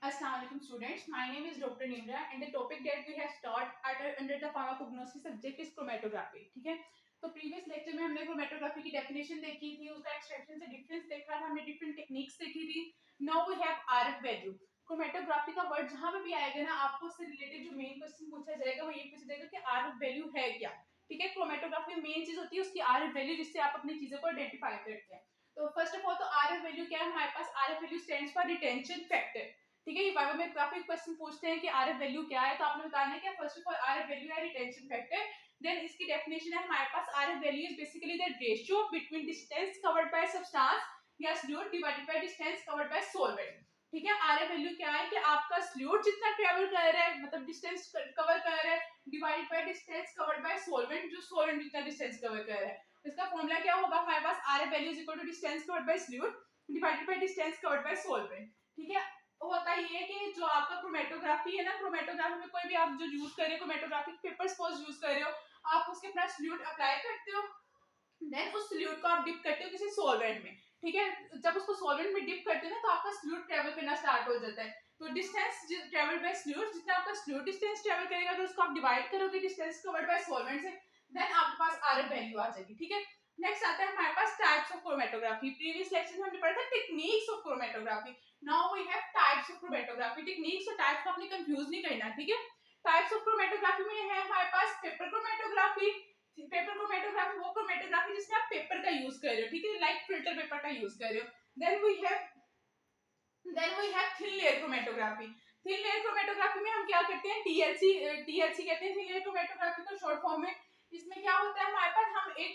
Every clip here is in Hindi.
Assalamualaikum students, my name is Dr. Nimra and the topic that we have taught under the pharmacognosy subject is chromatography. ठीक है, तो प्रीवियस लेक्चर में हमने क्रोमेटोग्राफी की डेफिनेशन देखी थी, उसका एक्सट्रैक्शन से डिफरेंस देखा था, हमने डिफरेंट टेक्निक्स देखी थी. Now we have RF value. Chromatography का वर्ड जहां पे भी आएगा ना, आपको उससे रिलेटेड जो मेन क्वेश्चन पूछा जाएगा वो ये पूछा जाएगा कि आरएफ वैल्यू है क्या. ठीक है, क्रोमेटोग्राफी में मेन चीज होती है उसकी आरएफ वैल्यू, जिससे आप अपनी चीजों को आइडेंटिफाई करते हैं. तो फर्स्ट ऑफ ऑल तो आरएफ वैल्यू क्या है हमारे पास. RF value stands for retention factor. ठीक है, ये बायो में काफी क्वेश्चन पूछते हैं कि आरएफ वैल्यू क्या है, तो आपने बताना है कि first of all RF value है रिटेंशन फैक्टर. देन इसकी डेफिनेशन है हमारे पास RF value is basically the ratio between distance covered by substance या fluid divided by distance covered by solvent. ठीक है, आरएफ वैल्यू क्या है कि आपका फ्लूइड जितना ट्रेवल कर रहा है, मतलब डिस्टेंस कवर कर रहा है, divided by distance covered by solvent, जो सॉल्वेंट जितना डिस्टेंस कवर कर रहा है. इसका फॉर्मूला क्या होगा हमारे पास. RF value is equal to distance covered by fluid divided by distance covered by solvent. ठीक है, होता ये है कि जो आपका क्रोमेटोग्राफी है ना, क्रोमेटोग्राफी में कोई भी आप जो यूज कर रहे हो, क्रोमेटोग्राफिक पेपर सपोज यूज कर रहे हो, आप उसके अपना सॉल्यूट अप्लाई करते हो, देन उस सॉल्यूट को आप डिप करते हो किसी सॉल्वेंट में. ठीक है, जब उसको सॉल्वेंट में डिप करते हो ना, तो आपका सॉल्यूट ट्रेवल करना स्टार्ट हो जाता है. तो डिस्टेंस ट्रेवल बाय सॉल्यूट, जितना आपका सॉल्यूट डिस्टेंस ट्रेवल करेगा, तो उसको आप डिवाइड करोगे डिस्टेंस कवर्ड बाय सॉल्वेंट से, देन आपके पास आरएफ वैल्यू आ जाएगी. ठीक है, नेक्स्ट आता है हमारे पास types of chromatography. Previous lecture में हमने पढ़ा था techniques of chromatography. Now we have types of chromatography. Techniques और टाइप्स को आपने कंफ्यूज नहीं करना. ठीक है, टाइप्स ऑफ क्रोमेटोग्राफी में है हमारे पास पेपर क्रोमेटोग्राफी. पेपर क्रोमेटोग्राफी वो क्रोमेटोग्राफी जिसमें आप पेपर का यूज कर रहे हो. ठीक है, लाइक फिल्टर पेपर का यूज कर रहे हो. Then we have thin layer chromatography. Thin layer chromatography में हम क्या करते हैं, टीएलसी कहते हैं थिन लेयर क्रोमेटोग्राफी को शॉर्ट फॉर्म में. इसमें क्या होता है हमारे पास, हम एक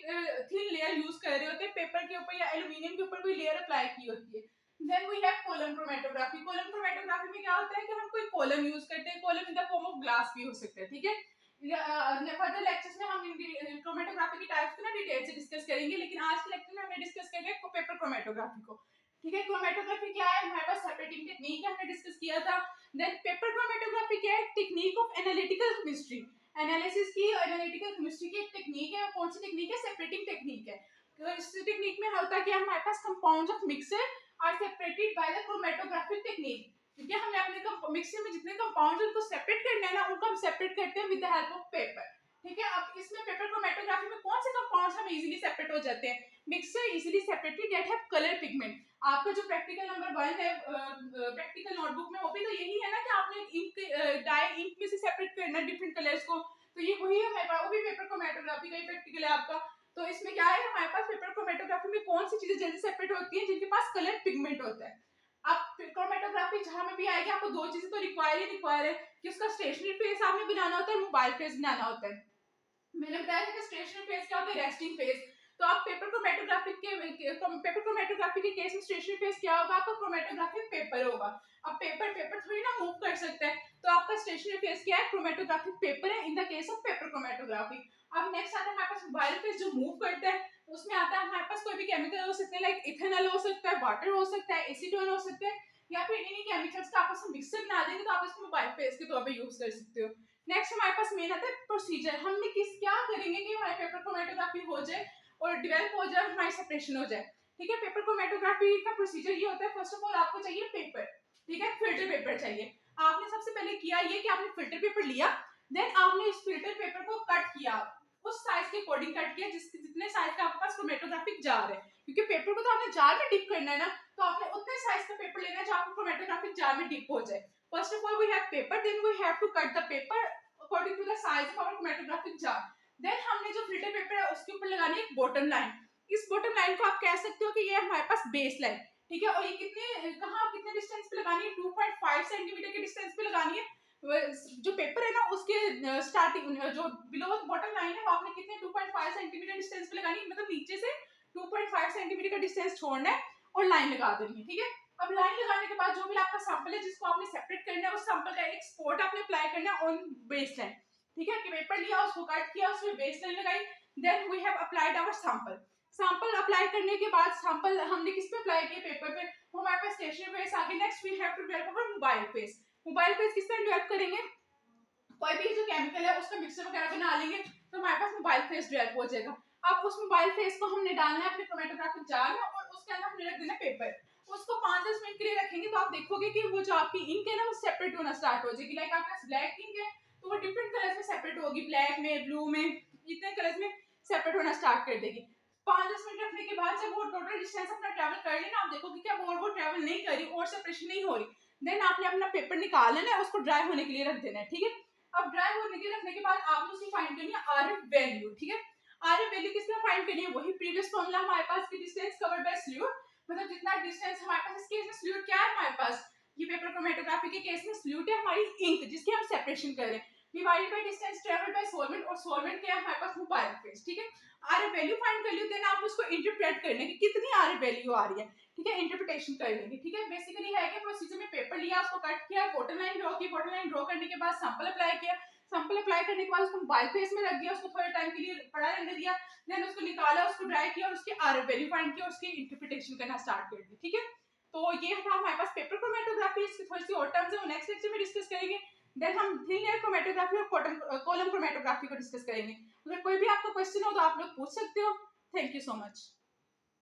थिन लेयर यूज कर रहे होते हैं पेपर के ऊपर या एल्युमिनियम के ऊपर कोई लेयर अप्लाई की होती है. Then we have column chromatography. Column chromatography में क्या होता है कि हम कोई कॉलम यूज करते हैं. Column in the form of glass भी हो सकता है. ठीक है, फर्दर लेक्चर्स में हम क्रोमेटोग्राफी की टाइप्स को ना डिटेल से डिस्कस करेंगे, लेकिन आज के लेक्चर में हमने डिस्कस करेंगे पेपर क्रोमेटोग्राफी को. ठीक है, क्रोमेटोग्राफी क्या है हमारे पास, सेपरेटिंग टेक्निक है, हमने डिस्कस किया था. देन पेपर क्रोमेटोग्राफी क्या है, technique of analytical chemistry. Analysis की एनालिटिकल केमिस्ट्री की एक टेक्निक है. कौन सी टेक्निक है, सेपरेटिंग टेक्निक है. तो इस टेक्निक में होता है कि हमारे पास compounds of mixture are separated by the chromatographic technique. ठीक है, हमें अपने मिक्सर में जितने कंपाउंड्स उनको सेपरेट करना है ना, उनको हम सेपरेट करते हैं with the help of paper. ठीक है, अब इसमें पेपर क्रोमेटोग्राफी में कौन से कंपाउंड्स हम इजीली सेपरेट हो जाते हैं. Mixer easily separated that have colour pigment. आपका जो प्रैक्टिकल नंबर 1 है प्रैक्टिकल नोटबुक में, वो भी तो यही है ना कि आपने इंक डाई इंक में से सेपरेट करना डिफरेंट कलर्स को. तो ये वही है हमारे पास, वो भी पेपर क्रोमेटोग्राफी का ही प्रैक्टिकल है आपका. तो इसमें क्या है हमारे पास, पेपर क्रोमेटोग्राफी में कौन सी चीजें जल्दी सेपरेट होती हैं, जिनके पास कलर पिगमेंट होता है. अब क्रोमेटोग्राफी जहां में भी आएगी, आपको दो चीजें तो रिक्वायर है कि उसका स्टेशनरी फेस आपने बनाना होता है, मोबाइल फेस बनाना होता है. मैंने बताया था कि स्टेशनरी फेज क्या होता है, रेस्टिंग फेज. तो आप पेपर क्रोमेटोग्राफी के केस में स्टेशनरी फेज क्या होगा, आपका क्रोमेटोग्राफिक पेपर होगा. अब पेपर थोड़ी ना मूव कर सकता है, तो आपका स्टेशनरी फेज क्या है, क्रोमेटोग्राफिक पेपर है in the case of paper chromatography. अब नेक्स्ट आता है हमारे पास मोबाइल फेज, जो मूव करता है. उसमें आता है हमारे पास कोई भी केमिकल हो सकते हैं, लाइक इथेनॉल हो सकता है, वाटर हो सकता है, एसीटोन हो सकता है, या फिर इन्हीं केमिकल्स का आपस में मिक्सर बना देंगे, तो आप इसको मोबाइल फेज के तौर पे यूज कर सकते हो. नेक्स्ट हमारे पास मेन आता है प्रोसीजर. हमने क्या करेंगे कि हमारे पेपर क्रोमेटोग्राफी हो जाए और डेवलप हो जाए, हमारी सेपरेशन हो जाए. ठीक है, पेपर क्रोमेटोग्राफी का प्रोसीजर ये होता है, फर्स्ट ऑफ ऑल आपको चाहिए पेपर. ठीक है, फिल्टर पेपर चाहिए. आपने सबसे पहले किया ये कि आपने फिल्टर पेपर लिया, देन आपने इस फिल्टर पेपर को कट किया, उस साइज के अकॉर्डिंग कट किया जितने साइज का आपके पास क्रोमेटोग्राफिक जार है, क्योंकि पेपर को तो आपने जार में डिप करना है ना, तो आपने उतने साइज का पेपर लेना है जो आपको क्रोमेटोग्राफिक जार में डिप हो जाए. First of all, we have paper. Then we have to cut the paper according to the size of our chromatographic jar. Then हमने जो फिल्टर पेपर है उसके ऊपर लगानी है एक बॉटम लाइन. इस बॉटम लाइन को आप कह सकते हो कि ये हमारे पास बेस लाइन. ठीक है, और ये कितने डिस्टेंस पे लगानी है, 2.5 सेंटीमीटर के डिस्टेंस पे लगानी है. जो पेपर है ना, उसके स्टार्टिंग जो बिलो बॉटम लाइन है, वो आपने कितने 2.5 सेंटीमीटर डिस्टेंस पे लगानी है, मतलब नीचे से 2.5 सेंटीमीटर का डिस्टेंस छोड़ना है और लाइन लगा देनी है. ठीक है, अब लाइन लगाने के बाद जो भी आपका सैंपल है जिसको आपने सेपरेट करना है, उस सैंपल का एक स्पॉट आपने अप्लाई करना है ऑन बेस लाइन. ठीक है, कि पेपर लिया, उसको कट किया, उसमें बेस लाइन लगाई, then we have applied our sample. Sample apply करने के बाद सैंपल हमने किस पे अप्लाई किया, पेपर पे, वो हमारे पास स्टेशनरी फेस आ गई. Next we have to develop our mobile phase. Mobile phase किस तरह डेवलप करेंगे, कोई भी जो केमिकल है उसका मिक्सर वगैरह बना लेंगे, तो हमारे पास मोबाइल फेस डेवलप हो जाएगा. अब उस मोबाइल फेस को हमने डालना है अपने क्रोमेटोग्राफिक जार में, और उसके अंदर हमने रख देना पेपर. उसको 5-10 मिनट के लिए रखेंगे तो आप देखोगे कि वो जो आपकी इंक है ना वो सेपरेट होना स्टार्ट हो जाएगी। लाइक आपका ब्लैक इंक है तो वो डिफरेंट कलर्स में सेपरेट होगी, ब्लैक में, ब्लू में, इतने कलर्स में सेपरेट होना स्टार्ट कर देगी। 5-10 मिनट रखने के बाद जब वो टोटल डिस्टेंस अपना ट्रैवल कर लेना, आप देखोगे कि अब और वो ट्रैवल नहीं कर रही और सेपरेशन नहीं हो रही, देन आपने अपना पेपर निकाल लेना है, उसको ड्राई होने के लिए रख देना है, ठीक है। अब ड्राई होने के लिए रखने के बाद आपने उसकी फाइंड करनी है आरएफ वैल्यू, ठीक है। आरएफ वैल्यू किस तरह फाइंड करनी है, वही प्रीवियस फॉर्मूला हमारे पास की डिस्टेंस कवर्ड बाय फ्लूइड, मतलब जितना डिस्टेंस हमारे पास, इस केस में फ्लूइड क्या है हमारे पास, ये पेपर क्रोमेटोग्राफी के केस में फ्लूइड है हमारी इंक जिसकी हम सेपरेशन कर रहे हैं, divided by distance travelled bye solvent, और सॉल्वेंट क्या है हमारे पास मोबाइल फेज, ठीक है। आरएफ वैल्यू फाइंड कर ली, देन आप उसको इंटरप्रेट करने की कितनी आरएफ वैल्यू आ रही है, ठीक है, इंटरप्रिटेशन कर लेंगे, ठीक है। बेसिकली है कि प्रोसीजर में पेपर लिया, उसको कट किया, बॉटम लाइन ड्रॉ की, बॉटम लाइन ड्रॉ करने के बाद सैंपल अप्लाई किया, सैंपल अप्लाई करने के बाद उसको मोबाइल फेस में रख दिया, उसको थोड़े टाइम के लिए पड़ा रहने दिया, देन उसको निकाला, उसको ड्राई किया और उसकी आरएफ वैल्यू फाइंड किया, उसकी इंटरप्रिटेशन करना स्टार्ट कर दी, ठीक है। तो ये था हमारे पास पेपर क्रोमेटोग्राफी, इसकी थोड़ी सी और टर्म्स है वो नेक्स्ट लेक्चर में डिस्कस करेंगे। देन हम थिन लेयर क्रोमेटोग्राफी और कॉलम क्रोमेटोग्राफी को डिस्कस करेंगे। अगर कोई भी आपका क्वेश्चन हो तो आप लोग पूछ सकते हो। Thank you so much.